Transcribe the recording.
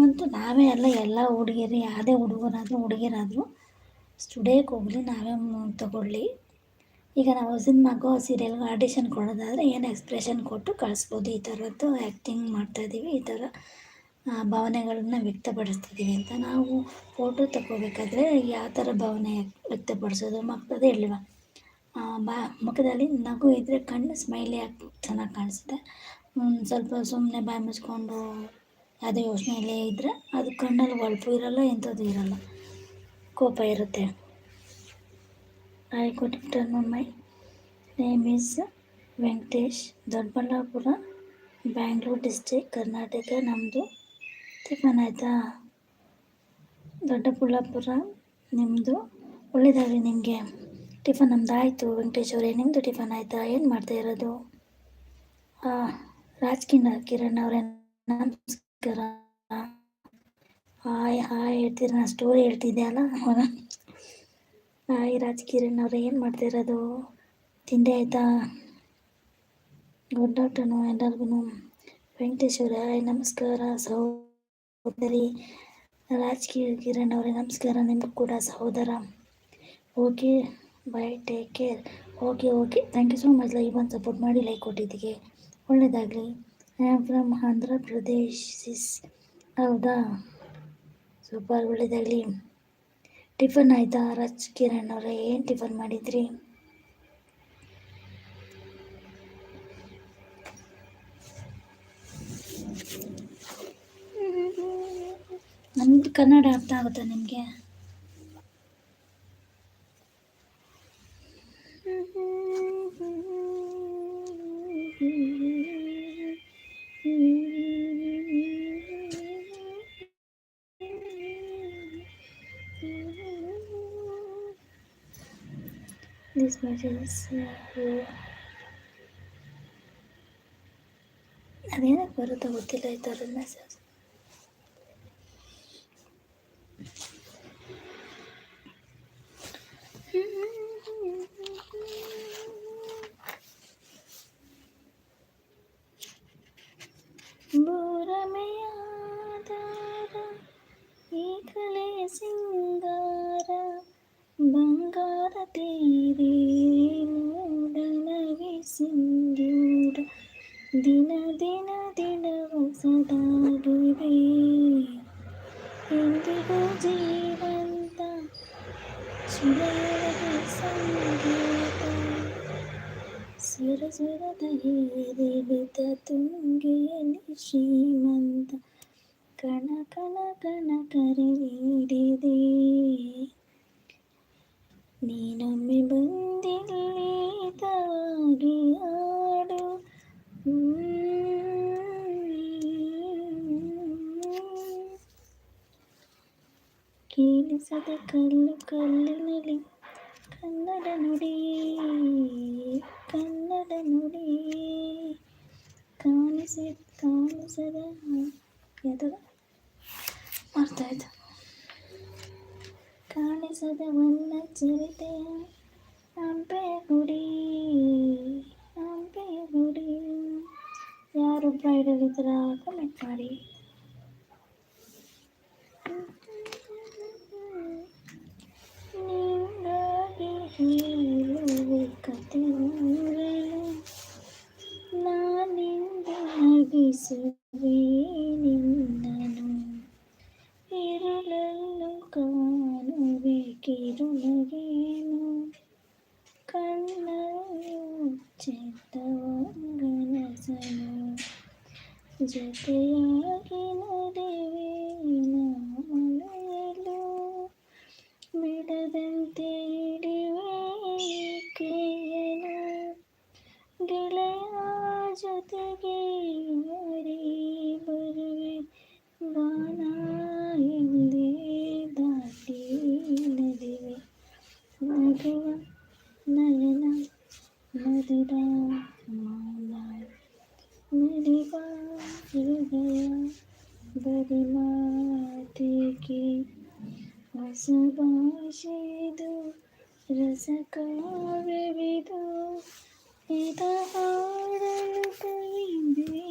ನಾವಂತೂ ನಾವೇ ಅಲ್ಲ, ಎಲ್ಲ ಹುಡುಗಿಯರು ಯಾವುದೇ ಹುಡುಗರಾದರೂ ಹುಡುಗಿಯರಾದರೂ ಸ್ಟುಡಿಯೋಕ್ಕೆ ಹೋಗಲಿ, ನಾವೇ ತಗೊಳ್ಳಿ. ಈಗ ನಾವು ಸಿನಿಮಾಗೋ ಸೀರಿಯಲ್ಗೋ ಆಡಿಷನ್ ಕೊಡೋದಾದರೆ ಏನು ಎಕ್ಸ್ಪ್ರೆಷನ್ ಕೊಟ್ಟು ಕಳಿಸ್ಬೋದು, ಈ ಥರದ್ದು ಆ್ಯಕ್ಟಿಂಗ್ ಮಾಡ್ತಾಯಿದ್ದೀವಿ, ಈ ಥರ ಭಾವನೆಗಳನ್ನ ವ್ಯಕ್ತಪಡಿಸ್ತಿದ್ದೀವಿ ಅಂತ. ನಾವು ಫೋಟೋ ತಗೋಬೇಕಾದ್ರೆ ಯಾವ ಥರ ಭಾವನೆ ವ್ಯಕ್ತಪಡಿಸೋದು ಮಕ್ಕಳದೇ ಹೇಳಿಲ್ವ, ಮುಖದಲ್ಲಿ ನಗು ಇದ್ದರೆ ಕಣ್ಣು ಸ್ಮೈಲಿ ಆಗಿ ಚೆನ್ನಾಗಿ ಕಾಣಿಸುತ್ತೆ. ಸ್ವಲ್ಪ ಸುಮ್ಮನೆ ಬಾಯಿ ಮುಚ್ಕೊಂಡು ಯಾವುದೇ ಯೋಚನೆಯಲ್ಲೇ ಇದ್ದರೆ ಅದು ಕಣ್ಣಲ್ಲಿ ಹೊಳಪು ಇರೋಲ್ಲ, ಎಂಥದ್ದು ಇರೋಲ್ಲ, ಕೋಪ ಇರುತ್ತೆ. I good afternoon, my name is Venkatesh, Doddaballapura, Bangalore district, Karnataka. ನಮ್ಮದು ಟಿಫನ್ ಆಯಿತಾ? ದೊಡ್ಡಬಳ್ಳಾಪುರ ನಿಮ್ಮದು, ಒಳ್ಳೆಯದಾಗಲಿ ನಿಮಗೆ. ಟಿಫನ್ ನಮ್ಮದು ಆಯಿತು ವೆಂಕಟೇಶ್ ಅವರೇ, ನಿಮ್ಮದು ಟಿಫನ್ ಆಯಿತಾ? ಏನು ಮಾಡ್ತಾ ಇರೋದು? ಕಿರಣ್ ಅವರೇ ನಮಸ್ಕಾರ. ಹಾಯ್ ಹೇಳ್ತೀರ, ನಾನು ಸ್ಟೋರಿ ಹೇಳ್ತಿದ್ದೆ ಅಲ್ಲ ಅವಾಗ. ಹಾಯ್ ಕಿರಣ್ ಅವರೇ, ಏನು ಮಾಡ್ತಾ ಇರೋದು? ತಿಂಡಿ ಆಯಿತಾ? ಗುಡ್ ಆಫ್ಟರ್ನೂನ್ ಎಲ್ಲರಿಗೂ. ವೆಂಕಟೇಶ್ ಅವರೇ ಹಾಯ್ ನಮಸ್ಕಾರ. ಸಹೋದರಿ ಕಿರಣ್ ಅವರೇ ನಮಸ್ಕಾರ, ನಿಮಗೂ ಕೂಡ ಸಹೋದರ. Okay bye, take care. Okay thank you so much. Live ಬಂದು ಸಪೋರ್ಟ್ ಮಾಡಿ, ಲೈಕ್ ಕೊಟ್ಟಿದ್ದಕ್ಕೆ ಒಳ್ಳೆಯದಾಗಲಿ. I am from Andhra Pradesh sis. ಹೌದಾ, ಸೂಪರ್, ಒಳ್ಳೆಯದಾಗಲಿ. ಟಿಫನ್ ಆಯಿತಾ ಕಿರಣ್ ಅವರೇ? ಏನು ಟಿಫನ್ ಮಾಡಿದ್ರಿ? ನಮ್ಮದು ಕನ್ನಡ ಅರ್ಥ ಆಗುತ್ತಾ ನಿಮಗೆ? ದಿಸ್ ಮೆಸೇಜ್ ಅದೇನಕ್ಕೆ ಬರುತ್ತೋ ಗೊತ್ತಿಲ್ಲ, ಈ ಥರದ ಮೆಸೇಜ್. ಬೂರಮೆಯಾದಾರ ಈ ಕಲೆಯ ಸಿಂಗಾರ, ಬಂಗಾರ ತೀರಿ ಮೂಡಲವಿ ಸಿಂಧೂರ, ದಿನ ದಿನ ದಿನ ಹೊಸದಾಗಿದೆ, ಎಂದಿಗೂ ಜೀವಂತ ಶಿಲೆಯೊಳಗೆ ಸಂಗೀತ, ಸ್ವರದ ಹೇರಿಳಿತ ತುಂಗೆಯಲ್ಲಿ ಶ್ರೀಮಂತ, ಕಣ ಕಣ ಕಣ ಕರೆ ನೀಡಿದೆ, ನೀನೊಮ್ಮೆ ಬಂದಿಲ್ಲಿ ತಾಗಿ ಹಾಡು, ಕೇಳಿಸದ ಕಲ್ಲು ಕಲ್ಲಿನಲ್ಲಿ ಕನ್ನಡ ನುಡಿ, ಕನ್ನಡ ನುಡಿ ಕಾಣಿಸದ ಮಾಡ್ತಾಯಿದ್ದ ಕಾಣಿಸದ ವನ್ನ ಚರಿತೆಯ ಹಂಪೆಯ ಗುಡಿ, ಹಂಪೆಯ ಗುಡಿ. ಯಾರೊಬ್ಬ ಹೇಳಿದ್ರ ಕಮೆಂಟ್ ಮಾಡಿ. ನಿಂಗಾಗಿ ಹೇಳುವೆ ಕತೆ ನೂರಲು, ನಾನಿಂದು ನಗಿಸುವೆ ನಿನ್ನನು, ಇರುಳನ್ನು ಕಾಣುವೆ ಕಿರುನಗೆನು, ಕಣ್ಣನ್ನು ಚೆತ್ತವಂಗನಸನು, ಜೊತೆಯಾಗಿ ನಡೆವೆ ನಾಮಲೆಯಲು, ಬಿಡದಂತೆ ಹಿಡಿವೆ ಕೈಯನು, ಗೆಳೆಯ ಜೊತೆಗೆ ಯಾರೇ ಬರುವೆ, ಬಾಣ ಎಂದೇ ದಾಟಿ ನದಿವೆ, ನಗುವ ನಯನ ಮಧುರ ಮೌನ, ಮಿಡಿವ ಹೃದಯ ಬರಿ ಮಾತಿಗೆ, ಹೊಸ ಭಾಷೆದು ರಸ ಕಾವ್ಯವಿದು, ಇದ ಹಾಡಲು ಕವಿದೆ